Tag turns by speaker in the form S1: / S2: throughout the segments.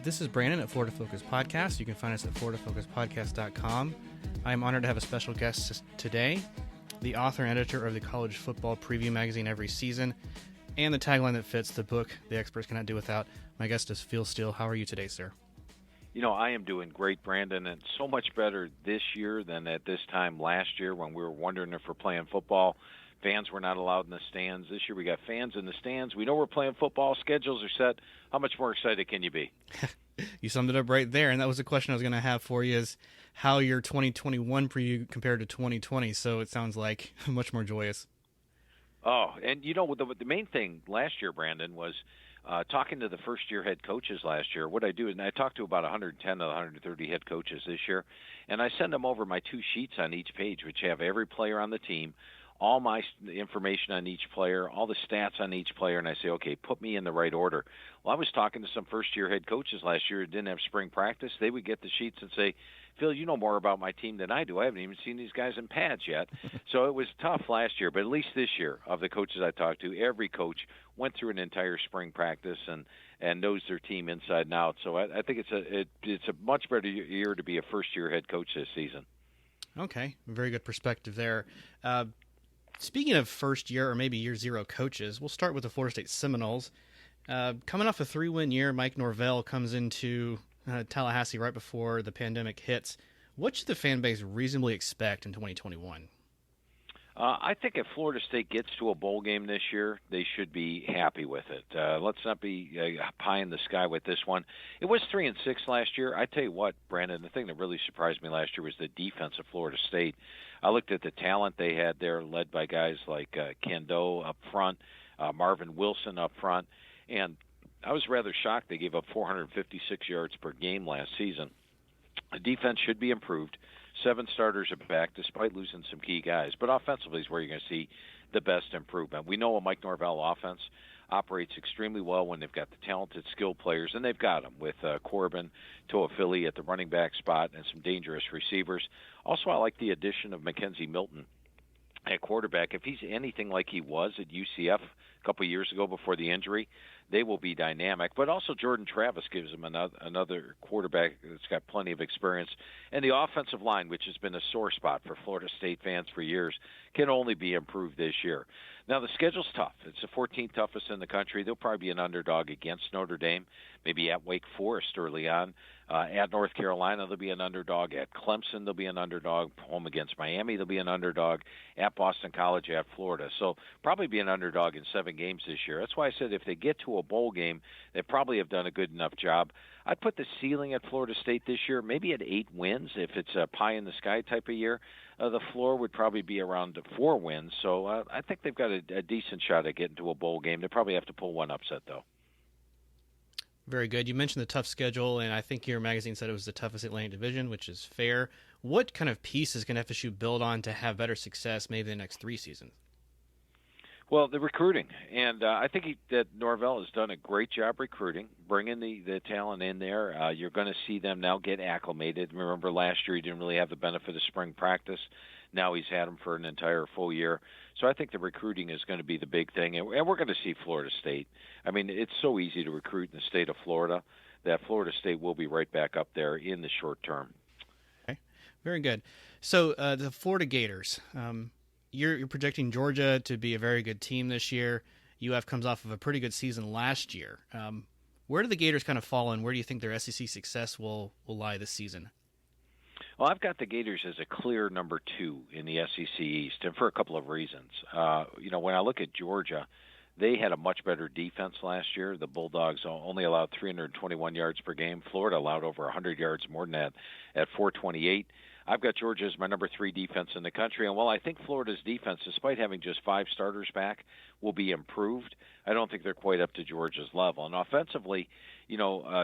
S1: This is Brandon at Florida Focus Podcast. You can find us at floridafocuspodcast.com. I am honored to have a special guest today, the author and editor of the College Football Preview magazine every season, and the tagline that fits the book The Experts Cannot Do Without. My guest is Steele. How are you today, sir?
S2: You know, I am doing great, Brandon, and so much better this year than at this time last year when we were wondering if we're playing football. Fans were not allowed in the stands. This year we got fans in the stands. We know we're playing football. Schedules are set. How much more excited can you be?
S1: You summed it up right there, and that was the question I was going to have for you, is how your 2021 preview compared to 2020. So it sounds like much more joyous.
S2: Oh, and you know, the main thing last year, Brandon, was talking to the first-year head coaches last year. What I do is I talked to about 110 of the 130 head coaches this year, and I send them over my 2 sheets on each page, which have every player on the team, all my information on each player, all the stats on each player, and I say, okay, put me in the right order. Well, I was talking to some first-year head coaches last year who didn't have spring practice. They would get the sheets and say, Phil, you know more about my team than I do. I haven't even seen these guys in pads yet. So it was tough last year, but at least this year, of the coaches I talked to, every coach went through an entire spring practice and knows their team inside and out. So I think it's a much better year to be a first-year head coach this season.
S1: Okay, very good perspective there. Speaking of first year or maybe year zero coaches, we'll start with the Florida State Seminoles. Coming off a 3-win year, Mike Norvell comes into Tallahassee right before the pandemic hits. What should the fan base reasonably expect in 2021?
S2: I think if Florida State gets to a bowl game this year, they should be happy with it. Let's not be pie in the sky with this one. It was 3-6 last year. I tell you what, Brandon, the thing that really surprised me last year was the defense of Florida State. I looked at the talent they had there, led by guys like Kendo up front, Marvin Wilson up front, and I was rather shocked they gave up 456 yards per game last season. The defense should be improved. 7 starters are back despite losing some key guys. But offensively is where you're going to see the best improvement. We know a Mike Norvell offense operates extremely well when they've got the talented, skilled players, and they've got them with Corbin, Toafili at the running back spot, and some dangerous receivers. Also, I like the addition of Mackenzie Milton at quarterback. If he's anything like he was at UCF a couple of years ago before the injury, they will be dynamic. But also Jordan Travis gives them another quarterback that's got plenty of experience. And the offensive line, which has been a sore spot for Florida State fans for years, can only be improved this year. Now, the schedule's tough. It's the 14th toughest in the country. They'll probably be an underdog against Notre Dame, maybe at Wake Forest early on. At North Carolina, they'll be an underdog. At Clemson, they'll be an underdog. Home against Miami, they'll be an underdog. At Boston College, at Florida. So probably be an underdog in 7 games this year. That's why I said if they get to a bowl game, they probably have done a good enough job. I'd put the ceiling at Florida State this year maybe at 8 wins if it's a pie-in-the-sky type of year. The floor would probably be around 4 wins. So I think they've got a decent shot at getting to a bowl game. They probably have to pull one upset, though.
S1: Very good. You mentioned the tough schedule, and I think your magazine said it was the toughest Atlantic Division, which is fair. What kind of pieces can FSU build on to have better success maybe the next 3 seasons?
S2: Well, the recruiting, and I think that Norvell has done a great job recruiting, bringing the talent in there. You're going to see them now get acclimated. Remember last year he didn't really have the benefit of spring practice. Now he's had them for an entire full year. So I think the recruiting is going to be the big thing, and we're going to see Florida State. I mean, it's so easy to recruit in the state of Florida that Florida State will be right back up there in the short term.
S1: Okay, very good. So the Florida Gators, you're projecting Georgia to be a very good team this year. UF comes off of a pretty good season last year. Where do the Gators kind of fall in? Where do you think their SEC success will lie this season?
S2: Well, I've got the Gators as a clear number 2 in the SEC East, and for a couple of reasons. When I look at Georgia, they had a much better defense last year. The Bulldogs only allowed 321 yards per game. Florida allowed over 100 yards more than that at 428. I've got Georgia as my number 3 defense in the country. And while I think Florida's defense, despite having just 5 starters back, will be improved, I don't think they're quite up to Georgia's level. And offensively,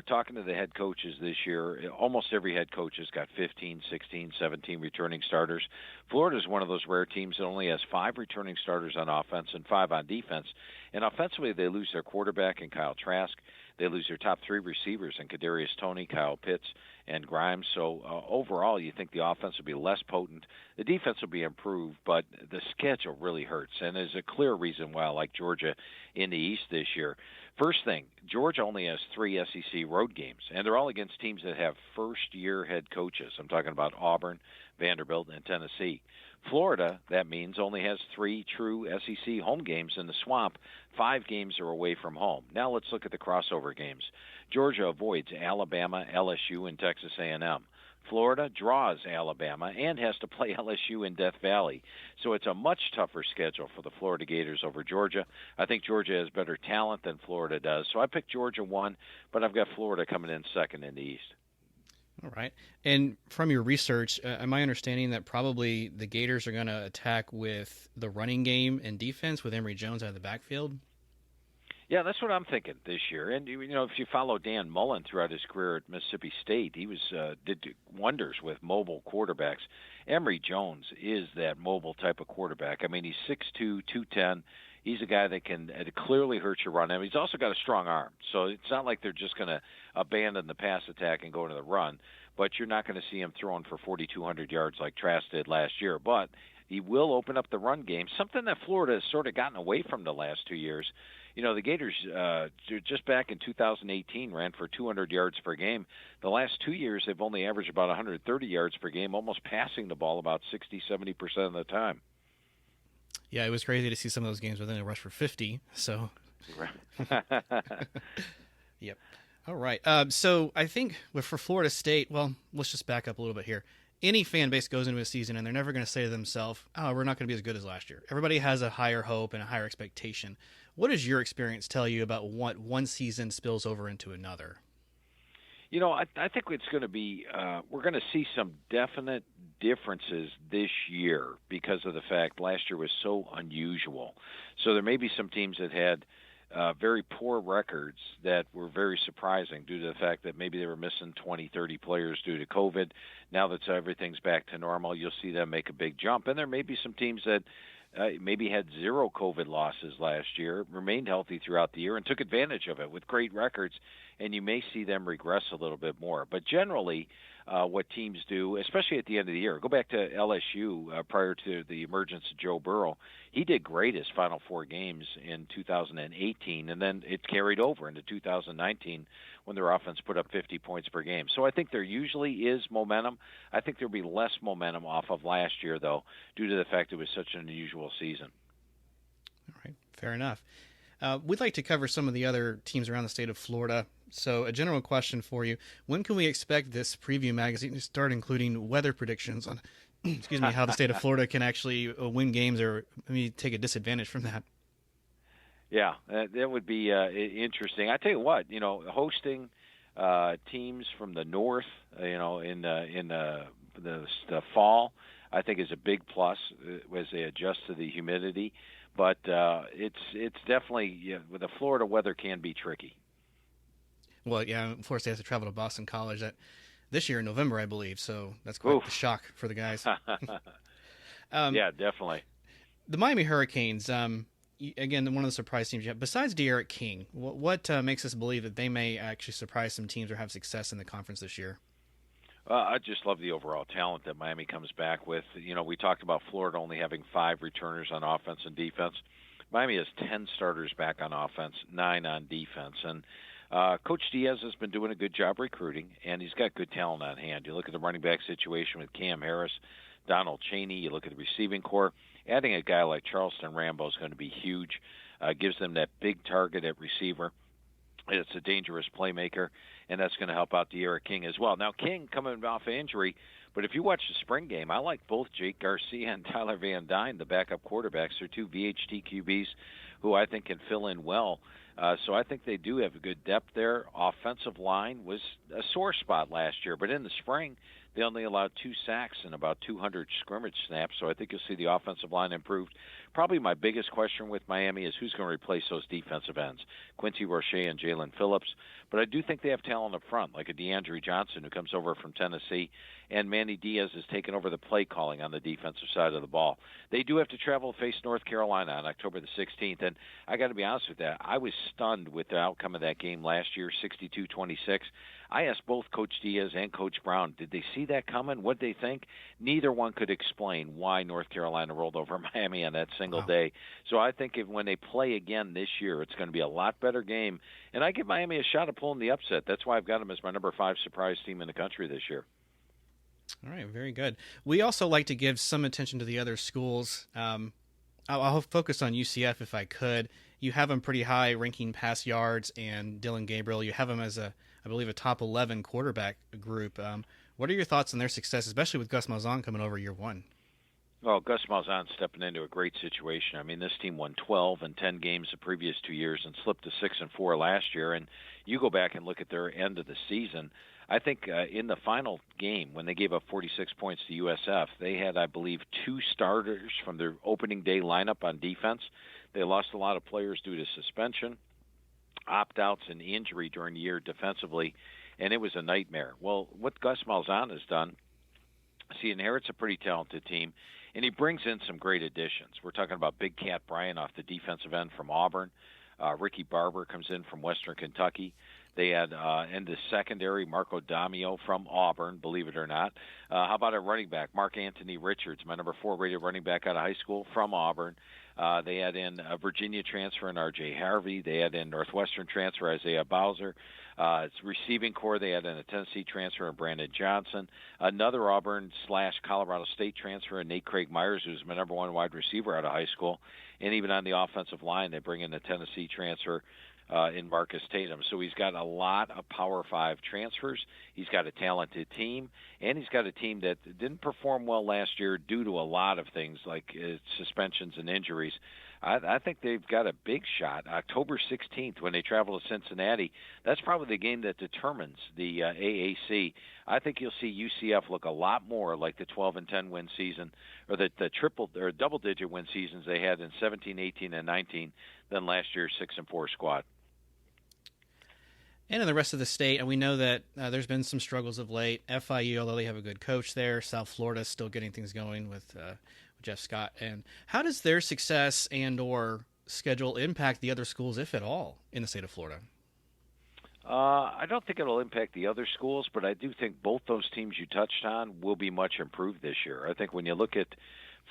S2: talking to the head coaches this year, almost every head coach has got 15, 16, 17 returning starters. Florida is one of those rare teams that only has 5 returning starters on offense and 5 on defense. And offensively, they lose their quarterback in Kyle Trask. They lose their top 3 receivers in Kadarius Toney, Kyle Pitts, and Grimes. So overall, you think the offense will be less potent. The defense will be improved, but the schedule really hurts. And there's a clear reason why I like Georgia in the East this year. First thing, Georgia only has 3 SEC road games, and they're all against teams that have first-year head coaches. I'm talking about Auburn, Vanderbilt, and Tennessee. Florida, that means, only has 3 true SEC home games in the Swamp. 5 games are away from home. Now let's look at the crossover games. Georgia avoids Alabama, LSU, and Texas A&M. Florida draws Alabama and has to play LSU in Death Valley. So it's a much tougher schedule for the Florida Gators over Georgia. I think Georgia has better talent than Florida does. So I picked Georgia 1, but I've got Florida coming in second in the East.
S1: All right. And from your research, am I understanding that probably the Gators are going to attack with the running game and defense with Emory Jones out of the backfield?
S2: Yeah, that's what I'm thinking this year. And if you follow Dan Mullen throughout his career at Mississippi State, he did wonders with mobile quarterbacks. Emory Jones is that mobile type of quarterback. I mean, he's 6'2", 210. He's a guy that can clearly hurt your run. I mean, he's also got a strong arm. So it's not like they're just going to abandon the pass attack and go to the run. But you're not going to see him throwing for 4,200 yards like Trask did last year. But he will open up the run game, something that Florida has sort of gotten away from the last 2 years. The Gators just back in 2018 ran for 200 yards per game. The last 2 years, they've only averaged about 130 yards per game, almost passing the ball about 60-70% of the time.
S1: Yeah, it was crazy to see some of those games within a rush for 50. So, yep. All right. So I think for Florida State, well, let's just back up a little bit here. Any fan base goes into a season and they're never going to say to themselves, "Oh, we're not going to be as good as last year." Everybody has a higher hope and a higher expectation. What does your experience tell you about what one season spills over into another?
S2: I think it's going to be we're going to see some definite differences this year because of the fact last year was so unusual. So there may be some teams that had very poor records that were very surprising due to the fact that maybe they were missing 20, 30 players due to COVID. Now that everything's back to normal, you'll see them make a big jump. And there may be some teams that maybe had 0 COVID losses last year, remained healthy throughout the year, and took advantage of it with great records, and you may see them regress a little bit more. But generally, what teams do, especially at the end of the year, go back to LSU prior to the emergence of Joe Burrow. He did great his final 4 games in 2018, and then it carried over into 2019 when their offense put up 50 points per game. So I think there usually is momentum. I think there'll be less momentum off of last year, though, due to the fact it was such an unusual season.
S1: All right, fair enough. We'd like to cover some of the other teams around the state of Florida. So a general question for you. When can we expect this preview magazine to start including weather predictions on how the state of Florida can actually win games or maybe take a disadvantage from that?
S2: Yeah, that would be interesting. I tell you what, hosting teams from the north, in the fall, I think is a big plus as they adjust to the humidity. But it's definitely with the Florida weather can be tricky.
S1: Well, yeah, Florida State has to travel to Boston College this year in November, I believe. So that's quite the shock for the guys.
S2: Yeah, definitely.
S1: The Miami Hurricanes, again, one of the surprise teams you have. Besides De'Aaron King, what makes us believe that they may actually surprise some teams or have success in the conference this year?
S2: I just love the overall talent that Miami comes back with. We talked about Florida only having 5 returners on offense and defense. Miami has 10 starters back on offense, 9 on defense. And Coach Diaz has been doing a good job recruiting, and he's got good talent on hand. You look at the running back situation with Cam Harris, Donald Chaney. You look at the receiving core. Adding a guy like Charleston Rambo is going to be huge. Gives them that big target at receiver. It's a dangerous playmaker, and that's going to help out De'Aaron King as well. Now, King coming off an injury, but if you watch the spring game, I like both Jake Garcia and Tyler Van Dyne, the backup quarterbacks. They're 2 VHT QBs who I think can fill in well. So I think they do have a good depth there. Offensive line was a sore spot last year, but in the spring, they only allowed 2 sacks and about 200 scrimmage snaps, so I think you'll see the offensive line improved. Probably my biggest question with Miami is who's going to replace those defensive ends, Quincy Roche and Jalen Phillips. But I do think they have talent up front, like a DeAndre Johnson who comes over from Tennessee, and Manny Diaz has taken over the play calling on the defensive side of the ball. They do have to travel to face North Carolina on October the 16th, and I got to be honest with that. I was stunned with the outcome of that game last year, 62-26. I asked both Coach Diaz and Coach Brown, did they see that coming? What did they think? Neither one could explain why North Carolina rolled over Miami on that single
S1: Wow.
S2: day. So I think when they play again this year, it's going to be a lot better game. And I give Miami a shot at pulling the upset. That's why I've got them as my number 5 surprise team in the country this year.
S1: All right, very good. We also like to give some attention to the other schools. I'll focus on UCF if I could. You have them pretty high, ranking pass yards, and Dylan Gabriel. You have them as I believe, a top 11 quarterback group. What are your thoughts on their success, especially with Gus Malzahn coming over year one?
S2: Well, Gus Malzahn stepping into a great situation. I mean, this team won 12 and 10 games the previous 2 years and slipped to 6-4 last year. And you go back and look at their end of the season. I think in the final game, when they gave up 46 points to USF, they had, I believe, 2 starters from their opening day lineup on defense. They lost a lot of players due to suspension, opt-outs, and injury during the year defensively, and it was a nightmare. Well, what Gus Malzahn has done is he inherits a pretty talented team, and he brings in some great additions. We're talking about Big Cat Bryant off the defensive end from Auburn. Ricky Barber comes in from Western Kentucky. They had in the secondary Marco Damio from Auburn, believe it or not. How about a running back, Mark Anthony Richards, my number 4 rated running back out of high school from Auburn. They had in a Virginia transfer in R.J. Harvey. They had in Northwestern transfer Isaiah Bowser. It's receiving core. They had in a Tennessee transfer in Brandon Johnson. Another Auburn/Colorado State transfer in Nate Craig Myers, who's my number 1 wide receiver out of high school. And even on the offensive line, they bring in a Tennessee transfer in Marcus Tatum. So he's got a lot of Power 5 transfers. He's got a talented team, and he's got a team that didn't perform well last year due to a lot of things like suspensions and injuries. I think they've got a big shot. October 16th, when they travel to Cincinnati, that's probably the game that determines the AAC. I think you'll see UCF look a lot more like the 12 and 10 win season, or the triple or double-digit win seasons they had in 17, 18, and 19 than last year's 6-4 squad.
S1: And in the rest of the state, and we know that there's been some struggles of late. FIU, although they have a good coach there, South Florida is still getting things going with Jeff Scott. And how does their success and or schedule impact the other schools, if at all, in the state of Florida?
S2: I don't think it'll impact the other schools, but I do think both those teams you touched on will be much improved this year. I think when you look at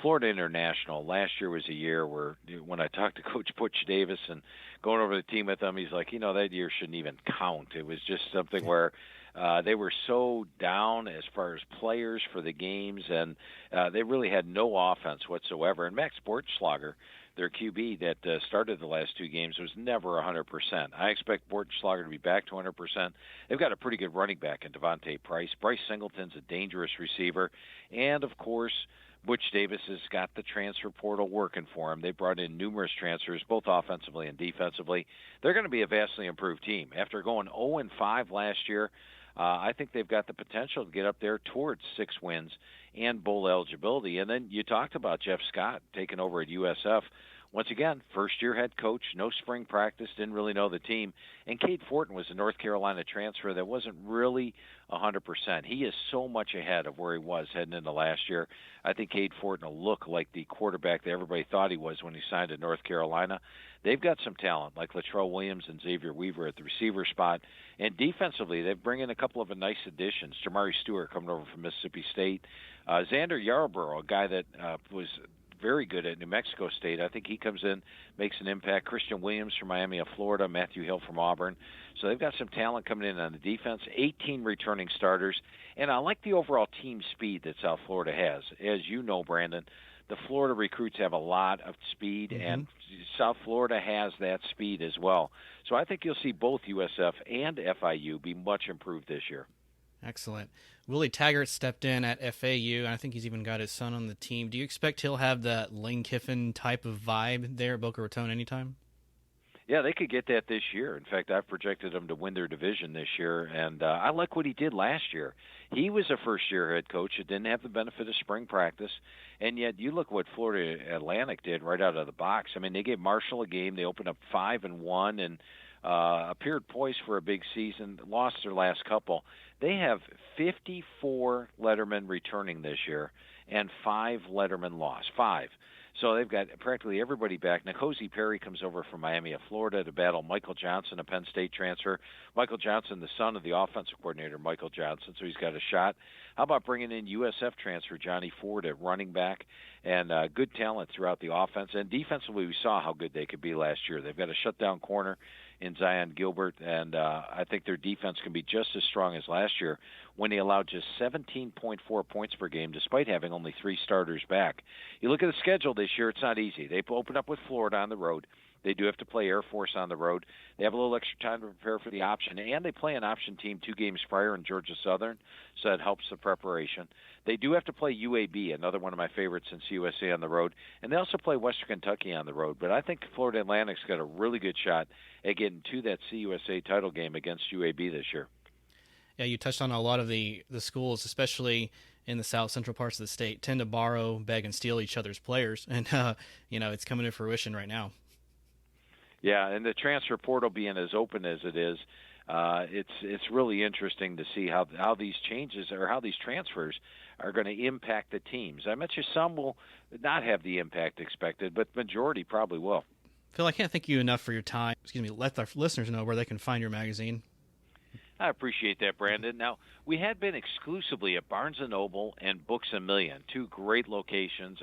S2: Florida International, last year was a year where, when I talked to Coach Butch Davis and going over the team with him, he's like, that year shouldn't even count. It was just something where they were so down as far as players for the games, and they really had no offense whatsoever. And Max Bortschlager, their QB that started the last 2 games, was never 100%. I expect Bortschlager to be back to 100%. They've got a pretty good running back in Devontae Price. Bryce Singleton's a dangerous receiver. And, of course, Butch Davis has got the transfer portal working for him. They brought in numerous transfers, both offensively and defensively. They're going to be a vastly improved team. After going 0-5 last year, I think they've got the potential to get up there towards 6 wins and bowl eligibility. And then you talked about Jeff Scott taking over at USF. Once again, first-year head coach, no spring practice, didn't really know the team. And Cade Fortin was a North Carolina transfer that wasn't really 100%. He is so much ahead of where he was heading into last year. I think Cade Fortin will look like the quarterback that everybody thought he was when he signed at North Carolina. They've got some talent, like Latrell Williams and Xavier Weaver at the receiver spot. And defensively, they bring in a couple of nice additions. Jamari Stewart coming over from Mississippi State. Xander Yarborough, a guy that was very good at New Mexico State. I think he comes in, makes an impact. Christian Williams from Miami of Florida, Matthew Hill from Auburn. So they've got some talent coming in on the defense, 18 returning starters. And I like the overall team speed that South Florida has. As you know, Brandon, the Florida recruits have a lot of speed, and South Florida has that speed as well. So I think you'll see both USF and FIU be much improved this year.
S1: Excellent. Willie Taggart stepped in at FAU, and I think he's even got his son on the team. Do you expect he'll have that Lane Kiffin type of vibe there at Boca Raton anytime?
S2: Yeah, they could get that this year. In fact, I've projected them to win their division this year, and I like what he did last year. He was a first-year head coach that didn't have the benefit of spring practice, and yet you look what Florida Atlantic did right out of the box. I mean, they gave Marshall a game. They opened up 5-1 and appeared poised for a big season, lost their last couple. They have 54 lettermen returning this year, and 5 letterman loss. 5. So they've got practically everybody back. N'Kosi Perry comes over from Miami of Florida to battle Michael Johnson, a Penn State transfer. Michael Johnson, the son of the offensive coordinator, Michael Johnson, so he's got a shot. How about bringing in USF transfer Johnny Ford at running back? And good talent throughout the offense. And defensively, we saw how good they could be last year. They've got a shutdown corner in Zion Gilbert, and I think their defense can be just as strong as last year when they allowed just 17.4 points per game despite having only 3 starters back. You look at the schedule this year, it's not easy. They open up with Florida on the road. They do have to play Air Force on the road. They have a little extra time to prepare for the option, and they play an option team 2 games prior in Georgia Southern, so that helps the preparation. They do have to play UAB, another one of my favorites in CUSA on the road, and they also play Western Kentucky on the road. But I think Florida Atlantic's got a really good shot at getting to that CUSA title game against UAB this year.
S1: Yeah, you touched on a lot of the schools, especially in the south central parts of the state, tend to borrow, beg, and steal each other's players, and it's coming to fruition right now.
S2: Yeah, and the transfer portal being as open as it is, it's really interesting to see how these changes or how these transfers are going to impact the teams. I bet you some will not have the impact expected, but majority probably will.
S1: Phil, I can't thank you enough for your time. Let our listeners know where they can find your magazine.
S2: I appreciate that, Brandon. Now, we had been exclusively at Barnes & Noble and Books A Million, 2 great locations.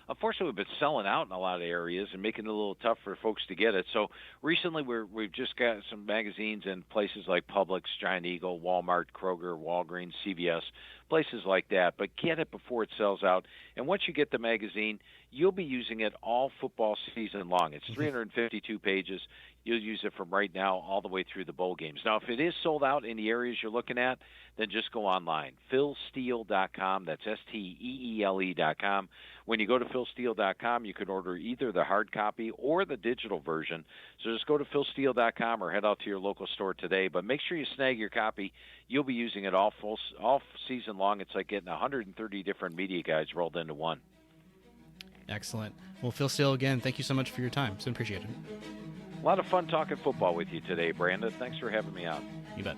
S2: Unfortunately, we've been selling out in a lot of areas and making it a little tough for folks to get it. So recently, we've just got some magazines in places like Publix, Giant Eagle, Walmart, Kroger, Walgreens, CVS, places like that. But get it before it sells out. And once you get the magazine, you'll be using it all football season long. It's 352 pages. You'll use it from right now all the way through the bowl games. Now, if it is sold out in the areas you're looking at, then just go online. PhilSteele.com. That's STEELE.com. When you go to PhilSteele.com, you can order either the hard copy or the digital version. So just go to PhilSteele.com or head out to your local store today. But make sure you snag your copy. You'll be using it all season long. It's like getting 130 different media guides rolled into one.
S1: Excellent. Well, Phil Steele, again, thank you so much for your time. It's been appreciated.
S2: A lot of fun talking football with you today, Brandon. Thanks for having me on.
S1: You bet.